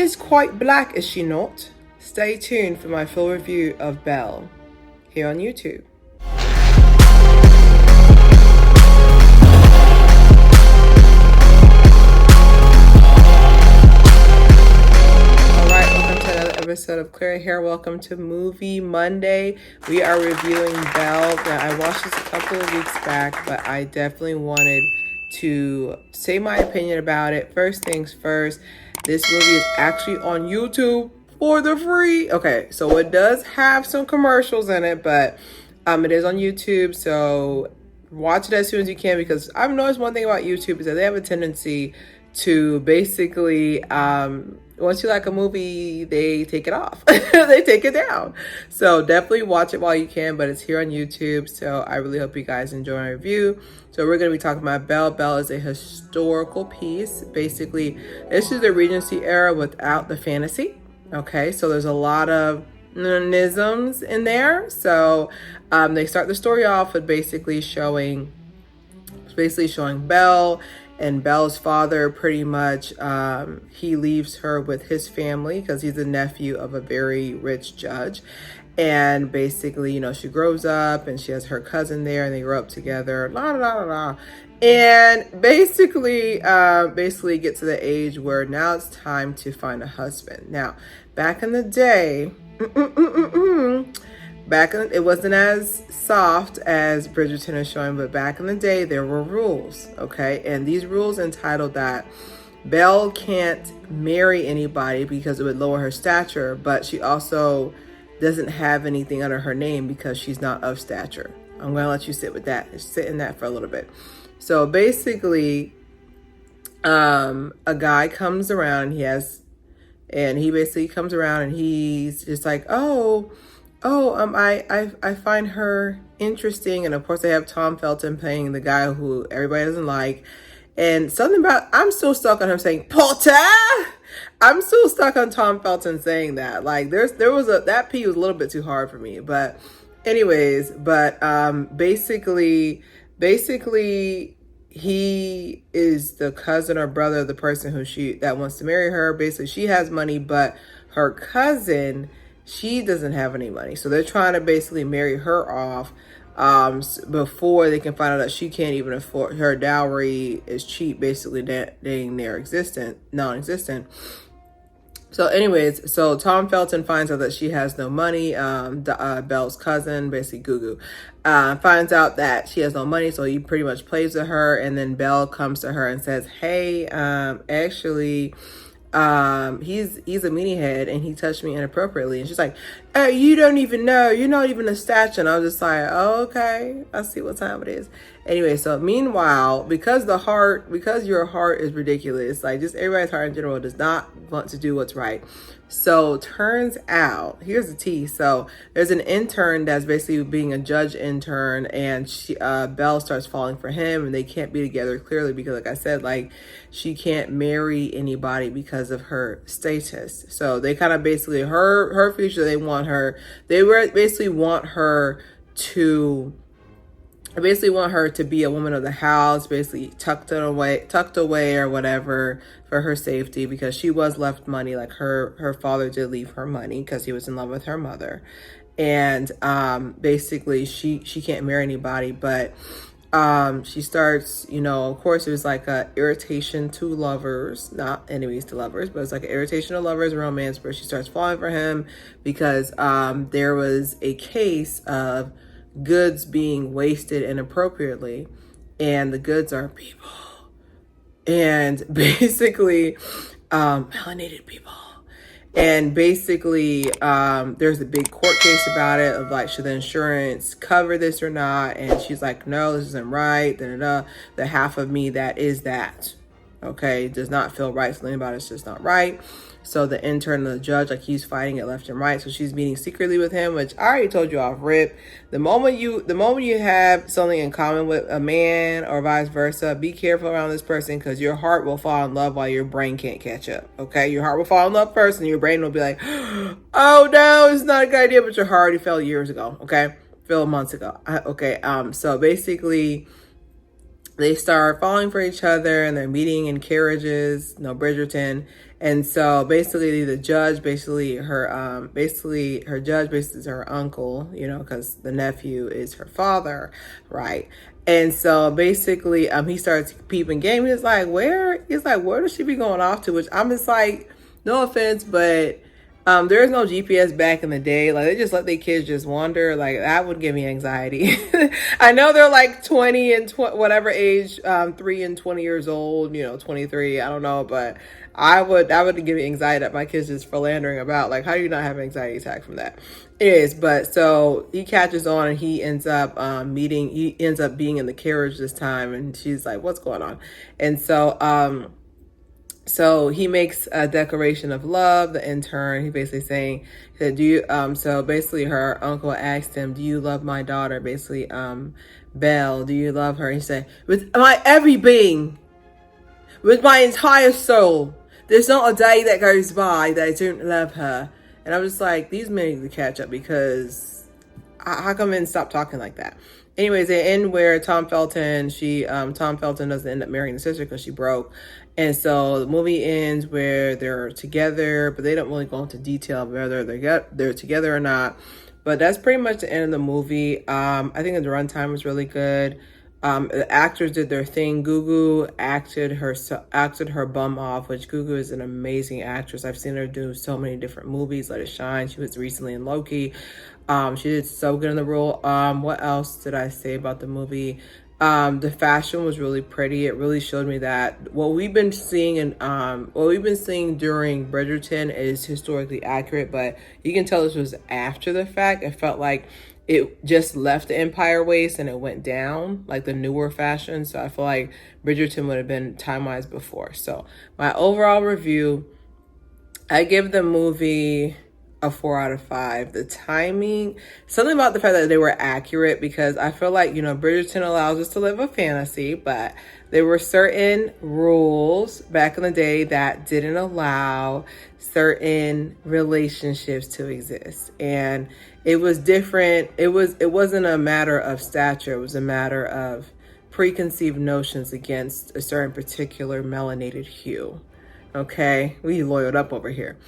is quite black, is she not? Stay tuned for my full review of Belle here on YouTube. Episode of Clear Hair. Welcome to Movie Monday. We are reviewing Belle. Now, I watched this a couple of weeks back, but I definitely wanted to say my opinion about it. First things first, this movie is actually on YouTube for the free. Okay, so it does have some commercials in it, but it is on YouTube, so watch it as soon as you can, because I've noticed one thing about YouTube is that they have a tendency to basically once you like a movie, they take it off. They take it down. So definitely watch it while you can, but it's here on YouTube. So I really hope you guys enjoy my review. So we're going to be talking about Belle. Belle is a historical piece. Basically, this is the Regency era without the fantasy. Okay, so there's a lot of isms in there. So they start the story off with basically showing Belle. And Belle's father, pretty much, he leaves her with his family because he's the nephew of a very rich judge. And basically, you know, she grows up and she has her cousin there and they grow up together, And basically get to the age where now it's time to find a husband. Now, back in the day, it wasn't as soft as Bridgerton is showing, but back in the day, there were rules, okay? And these rules entitled that Belle can't marry anybody because it would lower her stature, but she also doesn't have anything under her name because she's not of stature. I'm going to let you sit in that for a little bit. So basically, a guy comes around and he comes around and he's just like, I find her interesting. And of course they have Tom Felton playing the guy who everybody doesn't like. And something about, I'm still stuck on him saying, Potter! I'm still stuck on Tom Felton saying that. Like that P was a little bit too hard for me. But anyways, basically he is the cousin or brother of the person that wants to marry her. Basically she has money, but her cousin, she doesn't have any money. So they're trying to basically marry her off before they can find out that she can't even afford, her dowry is cheap, basically being non-existent. So anyways, so Tom Felton finds out that she has no money. Belle's cousin, basically Gugu, finds out that she has no money. So he pretty much plays with her. And then Belle comes to her and says, hey, actually, he's a meathead and he touched me inappropriately. And she's like, hey, you don't even know, you're not even a statue. And I was just like, oh, okay, I see what time it is. Anyway, so meanwhile, because your heart is ridiculous, like just everybody's heart in general does not want to do what's right. So turns out, here's the tea. So there's an intern that's basically being a judge intern, and Belle starts falling for him, and they can't be together clearly because, like I said, like she can't marry anybody because of her status. So they kind of basically her future. They want her to be a woman of the house, basically tucked away or whatever for her safety, because she was left money. Like her father did leave her money because he was in love with her mother. And basically she can't marry anybody, but she starts, you know, of course it was like a irritation to lovers, not enemies to lovers, but it's like an irritation to lovers romance where she starts falling for him because there was a case of goods being wasted inappropriately, and the goods are people, and basically melanated people. And basically there's a big court case about it of like, should the insurance cover this or not? And she's like, no, this isn't right. The half of me that is that, okay, does not feel right. Something about it's just not right. So the intern and the judge, like, he's fighting it left and right. So she's meeting secretly with him, which I already told you off rip. The moment you have something in common with a man or vice versa, be careful around this person, because your heart will fall in love while your brain can't catch up. Okay, your heart will fall in love first, and your brain will be like, oh no, it's not a good idea. But your heart already fell years ago. Okay, fell months ago. So basically, they start falling for each other and they're meeting in carriages, no Bridgerton. And so basically the judge, basically her judge basically is her uncle, you know, because the nephew is her father, right? And so basically he starts peeping game. He's like, where does she be going off to? Which I'm just like, no offense, but there is no GPS back in the day. Like, they just let their kids just wander. Like, that would give me anxiety. I know they're like 20 and whatever age, 3 and 20 years old, you know, 23. I don't know, but that would give me anxiety that my kids just philandering about. Like, how do you not have an anxiety attack from that? It is, but so he catches on and he ends up being in the carriage this time, and she's like, what's going on? And so he makes a declaration of love. The intern, he basically saying that, do you, so basically her uncle asked him, do you love my daughter? Basically, Belle, do you love her? He said, with my every being, with my entire soul. There's not a day that goes by that I don't love her. And I'm just like, these men need to catch up, because how come men stop talking like that? Anyways, they end where Tom Felton doesn't end up marrying the sister because she broke. And so the movie ends where they're together, but they don't really go into detail of whether they're together or not. But that's pretty much the end of the movie. I think the runtime was really good. The actors did their thing. Gugu acted her bum off, which Gugu is an amazing actress. I've seen her do so many different movies. Let It Shine. She was recently in Loki. She did so good in the role. What else did I say about the movie? The fashion was really pretty. It really showed me that what we've been seeing during Bridgerton is historically accurate, but you can tell this was after the fact. It felt like it just left the Empire waist and it went down, like the newer fashion. So I feel like Bridgerton would have been time-wise before. So my overall review, I give the movie a 4 out of 5. The timing, something about the fact that they were accurate, because I feel like, you know, Bridgerton allows us to live a fantasy, but there were certain rules back in the day that didn't allow certain relationships to exist. And it was different. It wasn't a matter of stature. It was a matter of preconceived notions against a certain particular melanated hue. Okay, we loyaled up over here.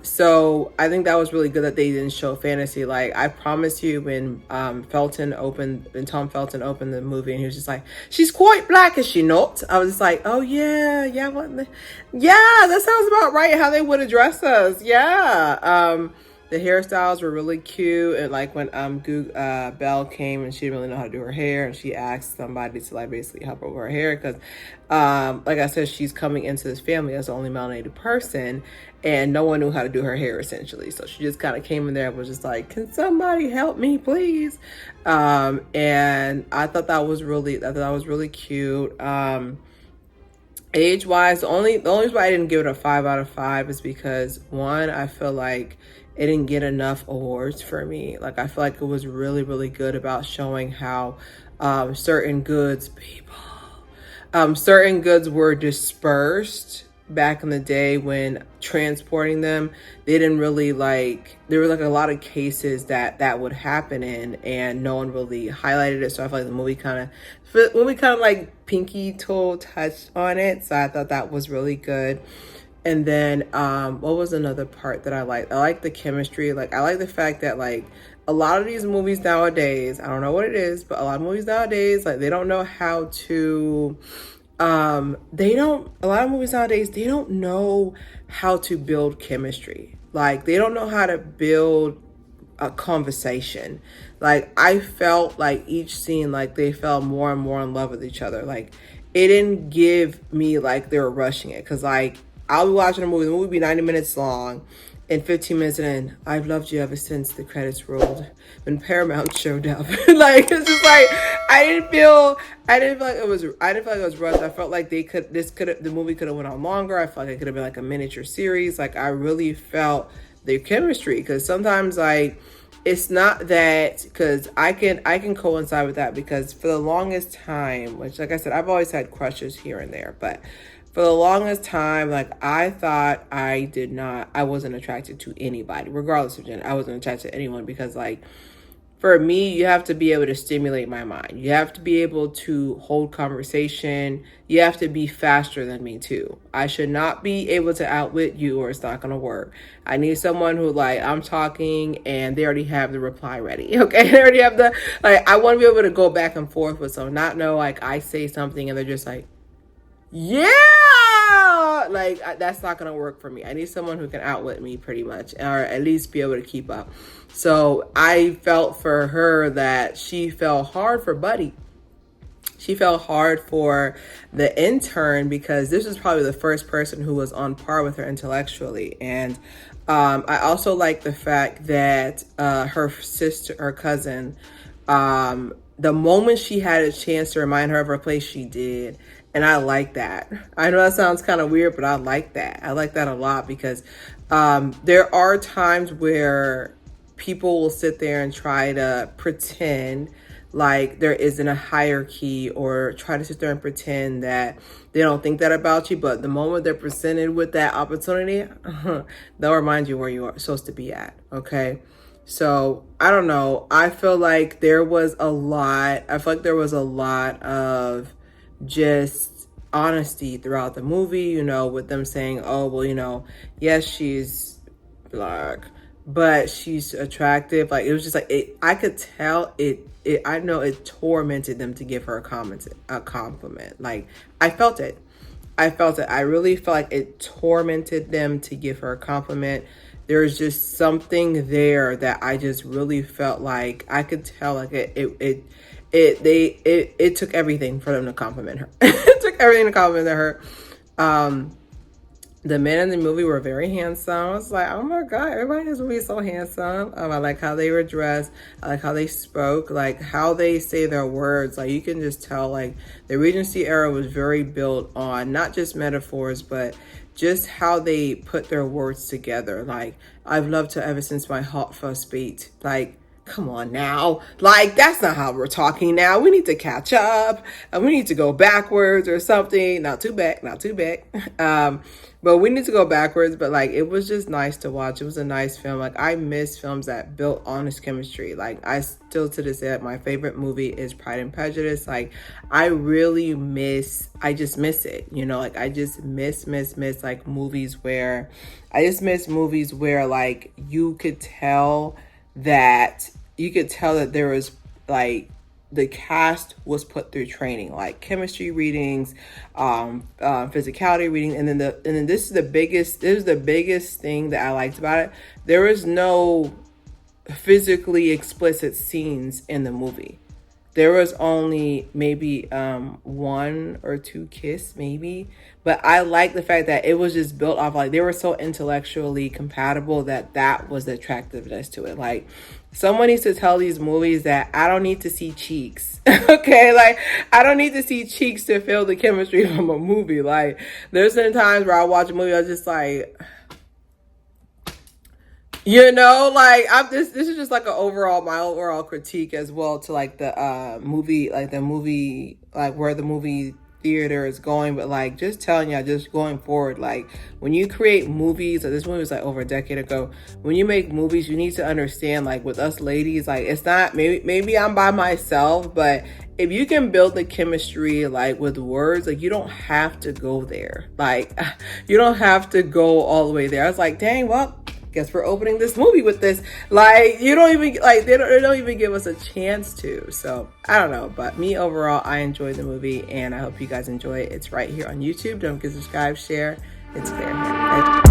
So I think that was really good that they didn't show fantasy. Like, I promise you, when Tom Felton opened the movie and he was just like, she's quite black, is she not? I was just like, oh yeah, yeah, that sounds about right, how they would address us. Yeah. The hairstyles were really cute. And like when Belle came and she didn't really know how to do her hair, and she asked somebody to like basically help her with her hair, because like I said, she's coming into this family as the only melanated person, and no one knew how to do her hair essentially. So she just kind of came in there and was just like, can somebody help me, please? And I thought that was really cute. Age-wise, the only reason why I didn't give it a 5 out of 5 is because, one, I feel like it didn't get enough awards for me. Like, I feel like it was really, really good about showing how certain goods were dispersed back in the day when transporting them. They didn't really there were like a lot of cases that would happen in, and no one really highlighted it. So I feel like the movie kind of like pinky toe touched on it. So I thought that was really good. And then what was another part that I liked? I like the chemistry. Like, I like the fact that like a lot of these movies nowadays, I don't know what it is, but a lot of movies nowadays, like, they don't know how to they don't know how to build chemistry. Like, they don't know how to build a conversation. Like, I felt like each scene, like, they fell more and more in love with each other. Like, it didn't give me like they were rushing it, because like, I'll be watching a movie, the movie will be 90 minutes long, and 15 minutes in, I've loved you ever since the credits rolled, when Paramount showed up. Like, it's just like, I didn't feel like it was rushed. I felt like the movie could have went on longer. I felt like it could have been like a miniature series. Like, I really felt their chemistry, because sometimes like, it's not that, because I can coincide with that, because for the longest time, which, like I said, I've always had crushes here and there, but for the longest time, like, I thought I wasn't attracted to anybody, regardless of gender. I wasn't attracted to anyone, because like, for me, you have to be able to stimulate my mind. You have to be able to hold conversation. You have to be faster than me too. I should not be able to outwit you or it's not going to work. I need someone who, like, I'm talking and they already have the reply ready. Okay. They already have the, like, I want to be able to go back and forth with someone, not know, like, I say something and they're just like, yeah, like that's not gonna work for me. I need someone who can outwit me pretty much, or at least be able to keep up. So I felt for her that she fell hard for Buddy. She fell hard for the intern because this was probably the first person who was on par with her intellectually. And I also like the fact that her sister, her cousin, the moment she had a chance to remind her of her place, she did. And I like that. I know that sounds kind of weird, but I like that. I like that a lot because there are times where people will sit there and try to pretend like there isn't a hierarchy, or try to sit there and pretend that they don't think that about you. But the moment they're presented with that opportunity, they'll remind you where you are supposed to be at. Okay. So I don't know. I feel like there was a lot of just honesty throughout the movie, you know, with them saying, oh, well, you know, yes, she's Black, but she's attractive. Like, it was just like, I could tell I know it tormented them to give her a compliment. Like, I felt it. I really felt like it tormented them to give her a compliment. There's just something there that I just really felt like I could tell, like it took everything for them to compliment her. It took everything to compliment her. The men in the movie were very handsome. I was like, oh my God, everybody in this movie is so handsome. I like how they were dressed. I like how they spoke, like how they say their words. Like, you can just tell, like, the Regency era was very built on not just metaphors, but just how they put their words together. Like, I've loved her ever since my heart first beat. Like, come on now. Like, that's not how we're talking now. We need to catch up and we need to go backwards or something. Not too back. But we need to go backwards. But like, it was just nice to watch. It was a nice film. Like, I miss films that built honest chemistry. Like, I still to this day, my favorite movie is Pride and Prejudice. Like, I just miss it. You know, like, I just miss like movies where like you could tell that there was, like, the cast was put through training, like chemistry readings, physicality reading, and then this is the biggest thing that I liked about it. There was no physically explicit scenes in the movie. There was only maybe one or two kiss, maybe. But I like the fact that it was just built off, like, they were so intellectually compatible that was the attractiveness to it. Like, someone needs to tell these movies that I don't need to see cheeks. Okay, like, I don't need to see cheeks to feel the chemistry from a movie. Like, there's been times where I watch a movie, I was just like, you know, like, this is just like my overall critique as well to, like, the movie, like where the movie theater is going. But like, just telling y'all, just going forward, like, when you create movies, like, this movie was like over a decade ago. When you make movies, you need to understand, like, with us ladies, like, it's not, maybe I'm by myself, but if you can build the chemistry, like, with words, like, you don't have to go there. Like, you don't have to go all the way there. I was like, dang, well, guess we're opening this movie with this. Like, you don't even, like, they don't even give us a chance to. So I don't know, but me overall, I enjoyed the movie and I hope you guys enjoy it. It's right here on YouTube. Don't forget to subscribe, share. It's Claire here.